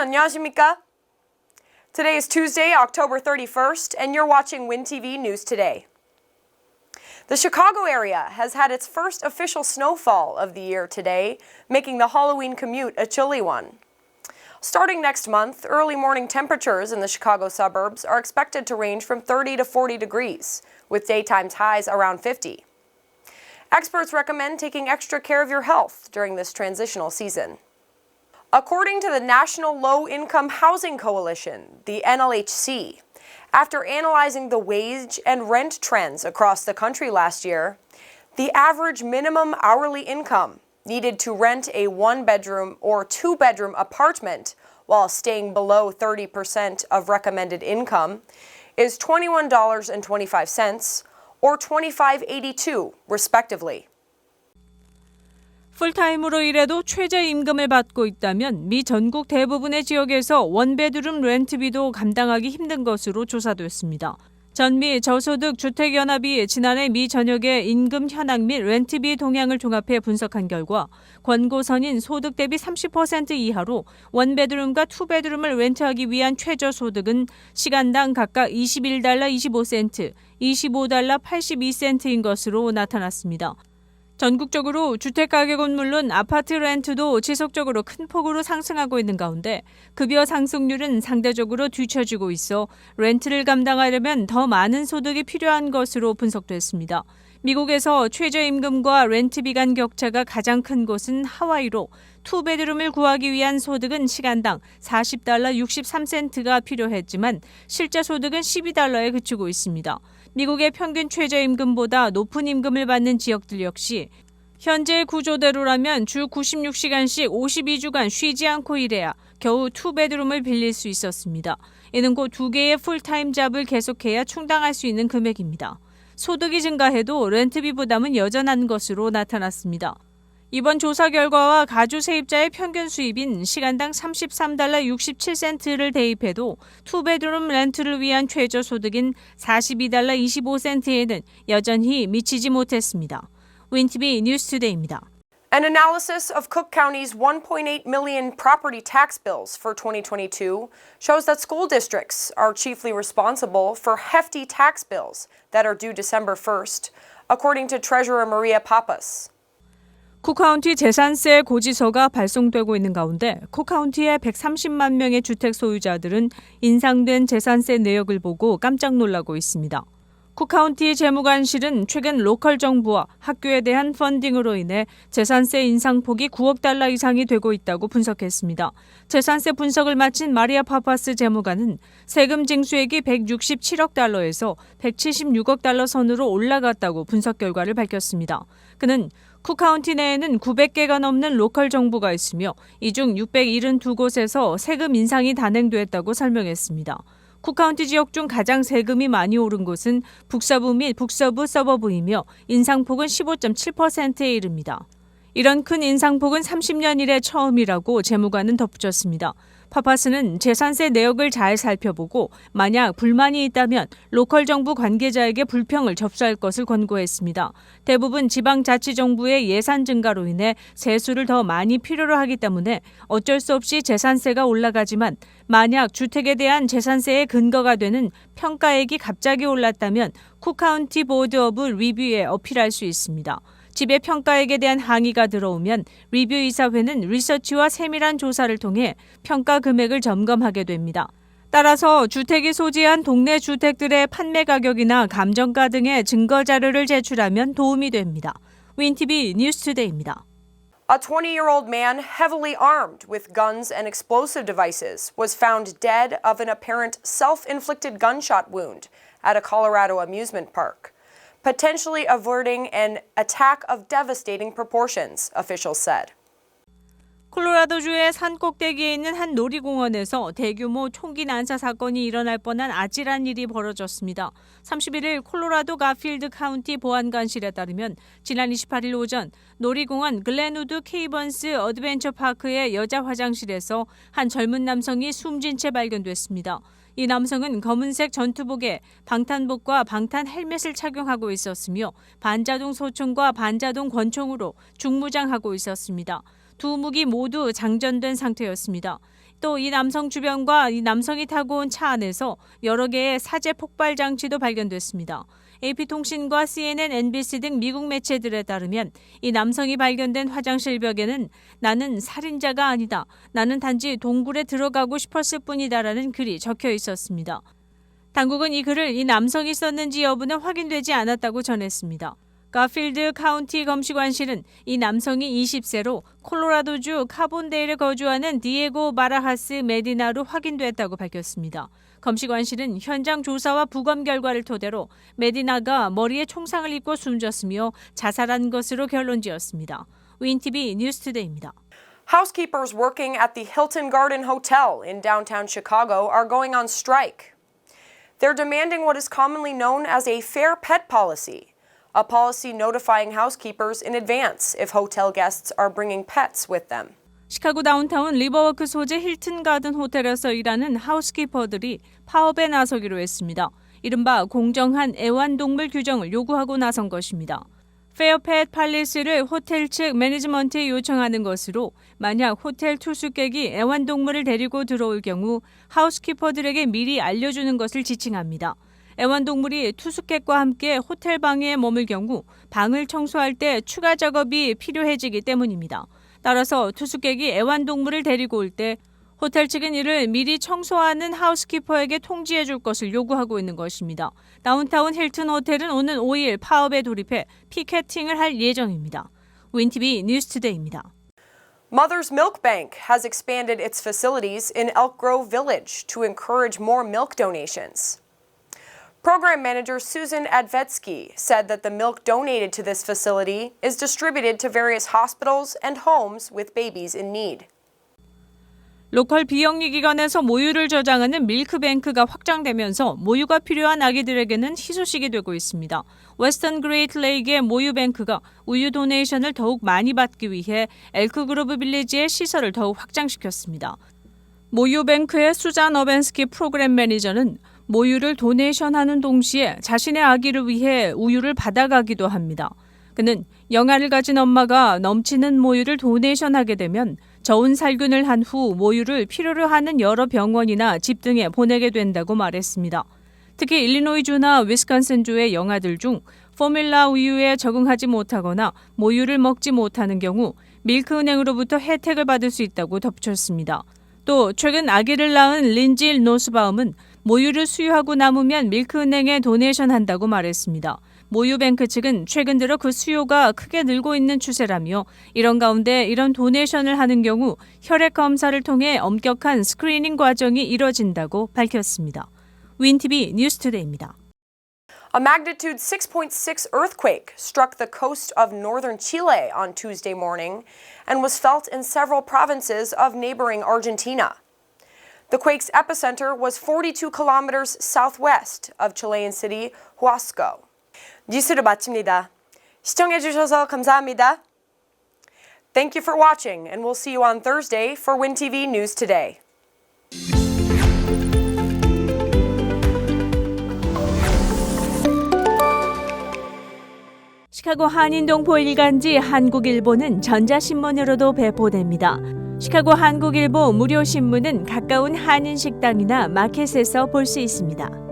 안녕하십니까? Today is Tuesday, October 31st, and you're watching WinTV News Today. The Chicago area has had its first official snowfall of the year today, making the Halloween commute a chilly one. Starting next month, early morning temperatures in the Chicago suburbs are expected to range from 30 to 40 degrees, with daytime highs around 50. Experts recommend taking extra care of your health during this transitional season. According to the National Low Income Housing Coalition, the NLHC, after analyzing the wage and rent trends across the country last year, the average minimum hourly income needed to rent a one-bedroom or two-bedroom apartment while staying below 30% of recommended income is $21.25 or $25.82, respectively. 풀타임으로 일해도 최저임금을 받고 있다면 미 전국 대부분의 지역에서 원베드룸 렌트비도 감당하기 힘든 것으로 조사됐습니다. 전미 저소득 주택연합이 지난해 미 전역의 임금 현황 및 렌트비 동향을 종합해 분석한 결과 권고선인 소득 대비 30% 이하로 원베드룸과 투베드룸을 렌트하기 위한 최저소득은 시간당 각각 $21.25, $25.82 82센트인 것으로 나타났습니다. 전국적으로 주택가격은 물론 아파트 렌트도 지속적으로 큰 폭으로 상승하고 있는 가운데 급여 상승률은 상대적으로 뒤처지고 있어 렌트를 감당하려면 더 많은 소득이 필요한 것으로 분석됐습니다. 미국에서 최저임금과 렌트비 간 격차가 가장 큰 곳은 하와이로 투베드룸을 구하기 위한 소득은 시간당 $40 63센트가 필요했지만 실제 소득은 $12에 그치고 있습니다. 미국의 평균 최저임금보다 높은 임금을 받는 지역들 역시 현재 구조대로라면 주 96시간씩 52주간 쉬지 않고 일해야 겨우 투베드룸을 빌릴 수 있었습니다. 이는 곧 2개의 풀타임 잡을 계속해야 충당할 수 있는 금액입니다. 소득이 증가해도 렌트비 부담은 여전한 것으로 나타났습니다. 이번 조사 결과와 가주 세입자의 평균 수입인 시간당 $33 67센트를 대입해도 투베드룸 렌트를 위한 최저소득인 $42 25센트에는 여전히 미치지 못했습니다. WinTV 뉴스투데이입니다. An analysis of Cook County's 1.8 million property tax bills for 2022 shows that school districts are chiefly responsible for hefty tax bills that are due December 1st, according to Treasurer Maria Pappas. 쿡카운티 재산세 고지서가 발송되고 있는 가운데 쿡카운티의 130만 명의 주택 소유자들은 인상된 재산세 내역을 보고 깜짝 놀라고 있습니다. 쿡카운티 재무관실은 최근 로컬 정부와 학교에 대한 펀딩으로 인해 재산세 인상폭이 $9억 이상이 되고 있다고 분석했습니다. 재산세 분석을 마친 마리아 파파스 재무관은 세금 징수액이 $167억 $176억 선으로 올라갔다고 분석 결과를 밝혔습니다. 그는 쿡카운티 내에는 900개가 넘는 로컬 정부가 있으며 이 중 672곳에서 세금 인상이 단행됐다고 설명했습니다. 쿡카운티 지역 중 가장 세금이 많이 오른 곳은 북서부 및 북서부 서버브이며 인상폭은 15.7%에 이릅니다. 이런 큰 인상폭은 30년 이래 처음이라고 재무관은 덧붙였습니다. 파파스는 재산세 내역을 잘 살펴보고 만약 불만이 있다면 로컬 정부 관계자에게 불평을 접수할 것을 권고했습니다. 대부분 지방자치정부의 예산 증가로 인해 세수를 더 많이 필요로 하기 때문에 어쩔 수 없이 재산세가 올라가지만 만약 주택에 대한 재산세의 근거가 되는 평가액이 갑자기 올랐다면 쿡카운티 보드 오브 리뷰에 어필할 수 있습니다. 집의 평가액에 대한 항의가 들어오면 리뷰 이사회는 리서치와 세밀한 조사를 통해 평가 금액을 점검하게 됩니다. 따라서 주택이 소지한 동네 주택들의 판매 가격이나 감정가 등의 증거 자료를 제출하면 도움이 됩니다. WinTV 뉴스투데이입니다. A 20-year-old man heavily armed with guns and explosive devices was found dead of an apparent self-inflicted gunshot wound at a Colorado amusement park, potentially averting an attack of devastating proportions, officials said. 콜로라도주의 산 꼭대기에 있는 한 놀이공원에서 대규모 총기 난사 사건이 일어날 뻔한 아찔한 일이 벌어졌습니다. 31일 콜로라도 가필드 카운티 보안관실에 따르면 지난 28일 오전 놀이공원 글렌우드 케이번스 어드벤처 파크의 여자 화장실에서 한 젊은 남성이 숨진 채 발견됐습니다. 이 남성은 검은색 전투복에 방탄복과 방탄 헬멧을 착용하고 있었으며 반자동 소총과 반자동 권총으로 중무장하고 있었습니다. 두 무기 모두 장전된 상태였습니다. 또 이 남성 주변과 이 남성이 타고 온 차 안에서 여러 개의 사제 폭발 장치도 발견됐습니다. AP통신과 CNN, NBC 등 미국 매체들에 따르면 이 남성이 발견된 화장실 벽에는 나는 살인자가 아니다. 나는 단지 동굴에 들어가고 싶었을 뿐이다라는 글이 적혀 있었습니다. 당국은 이 글을 이 남성이 썼는지 여부는 확인되지 않았다고 전했습니다. 가필드 카운티 검시관실은 이 남성이 20세로 콜로라도주 카본데일에 거주하는 디에고 바라하스 메디나로 확인됐다고 밝혔습니다. 검시관실은 현장 조사와 부검 결과를 토대로 메디나가 머리에 총상을 입고 숨졌으며 자살한 것으로 결론지었습니다. 윈TV 뉴스투데이입니다. Housekeepers working at the Hilton Garden Hotel in downtown Chicago are going on strike. They're demanding what is commonly known as a fair pet policy, a policy notifying housekeepers in advance if hotel guests are bringing pets with them. 시카고 다운타운 리버워크 소재 힐튼 가든 호텔에서 일하는 하우스키퍼들이 파업에 나서기로 했습니다. 이른바 공정한 애완동물 규정을 요구하고 나선 것입니다. 페어팻 팔리스를 호텔 측 매니지먼트에 요청하는 것으로 만약 호텔 투숙객이 애완동물을 데리고 들어올 경우 하우스키퍼들에게 미리 알려주는 것을 지칭합니다. 애완동물이 투숙객과 함께 호텔 방에 머물 경우 방을 청소할 때 추가 작업이 필요해지기 때문입니다. 따라서 투숙객이 애완동물을 데리고 올 때 호텔 측은 이를 미리 청소하는 하우스키퍼에게 통지해 줄 것을 요구하고 있는 것입니다. 다운타운 힐튼 호텔은 오는 5일 파업에 돌입해 피켓팅을 할 예정입니다. 윈TV 뉴스투데이입니다. Mother's Milk Bank has expanded its facilities in Elk Grove Village to encourage more milk donations. Program manager Susan Advetsky said that the milk donated to this facility is distributed to various hospitals and homes with babies in need. 로컬 비영리 기관에서 모유를 저장하는 밀크뱅크가 확장되면서 모유가 필요한 아기들에게는 희소식이 되고 있습니다. 웨스턴 그레이트 레이크의 모유뱅크가 우유 도네이션을 더욱 많이 받기 위해 엘크그로브 빌리지의 시설을 더욱 확장시켰습니다. 모유뱅크의 수잔 어벤스키 프로그램 매니저는 모유를 도네이션하는 동시에 자신의 아기를 위해 우유를 받아가기도 합니다. 그는 영아를 가진 엄마가 넘치는 모유를 도네이션하게 되면 저온 살균을 한 후 모유를 필요로 하는 여러 병원이나 집 등에 보내게 된다고 말했습니다. 특히 일리노이주나 위스콘신주의 영아들 중 포뮬라 우유에 적응하지 못하거나 모유를 먹지 못하는 경우 밀크은행으로부터 혜택을 받을 수 있다고 덧붙였습니다. 또 최근 아기를 낳은 린지 노스바움은 모유를 수유하고 남으면 밀크은행에 도네이션한다고 말했습니다. 모유뱅크 측은 최근 들어 그 수요가 크게 늘고 있는 추세라며 이런 가운데 이런 도네이션을 하는 경우 혈액 검사를 통해 엄격한 스크리닝 과정이 이뤄진다고 밝혔습니다. 윈TV 뉴스투데이입니다. A magnitude 6.6 earthquake struck the coast of northern Chile on Tuesday morning and was felt in several provinces of neighboring Argentina. The quake's epicenter was 42 kilometers southwest of Chilean city Huasco. 뉴스를 마칩니다. 시청해주셔서 감사합니다. Thank you for watching, and we'll see you on Thursday for WinTV News Today. 시카고 한인동포 일간지 한국일보는 전자신문으로도 배포됩니다. 시카고 한국일보 무료 신문은 가까운 한인 식당이나 마켓에서 볼 수 있습니다.